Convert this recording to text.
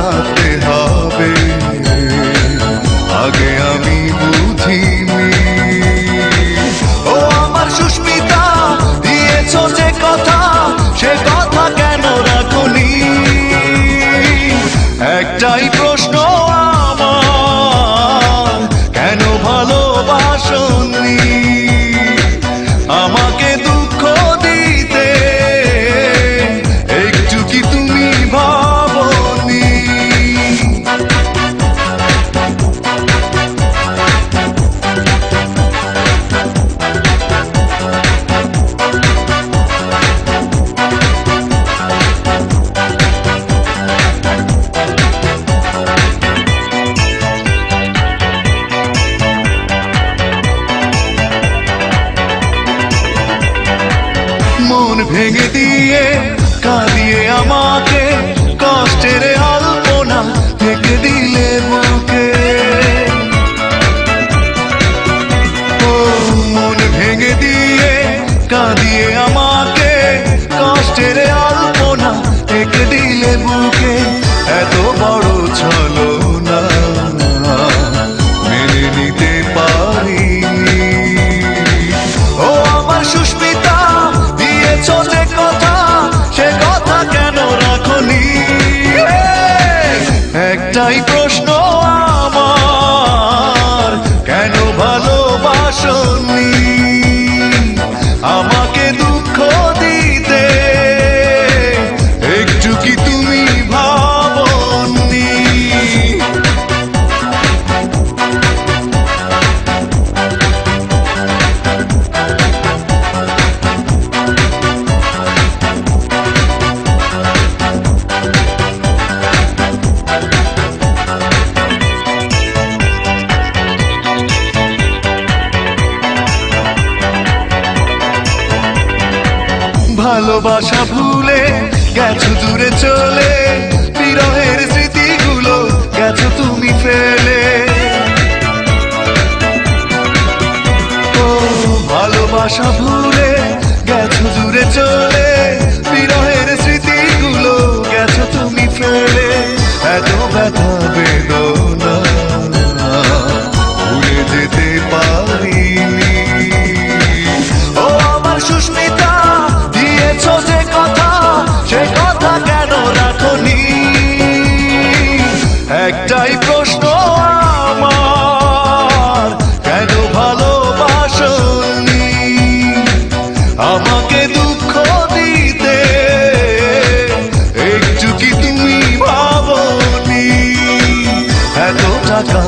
থাকতে হবে, আগে আমি বুঝিনি। ও আমার সুস্মিতা, দিয়েছ যে কথা, সে কথা কেন রাখনি? একটাই প্রশ্ন আমার, কেন ভালোবাসনি? আমাকে দুঃখ দিতে একটু কি তুমি ভাবনি? মন ভেঙে দিয়ে কাঁদিয়ে আমাকে কষ্টের আলপনা থেকে দিলে বুকে। ও মন ভেঙে দিয়ে কাঁদিয়ে আমাকে কষ্টের আলপনা থেকে দিলে বুকে। এত বড় ছলনা মেনে নিতে পারিনি। ও আমার সুস্মিতা, দিয়েছ যে কথা, সে কথা কেন রাখনি? একটাই প্রশ্ন আমার, কেন ভালোবাসনি? আমাকে দুঃখ দিতে একটু কি তুমি ভাবনি? ভালোবাসা ভুলে গেছো দূরে চলে, বিরহের স্মৃতিগুলো গেছো তুমি ফেলে। ও ভালোবাসা ভুলে গেছো দূরে চলে, বিরহের স্মৃতিগুলো গেছো তুমি ফেলে। এত ব্যথা বেদনা ভুলে যেতে পারিনি। ও আমার সুস্মিতা, দিয়েছ যে কথা, সে কথা কেন রাখনি? একটাই প্রশ্ন আমার, কেন ভালোবাসনি? আমাকে দুঃখ দিতে একটু কি তুমি ভাবনি? এত টাকা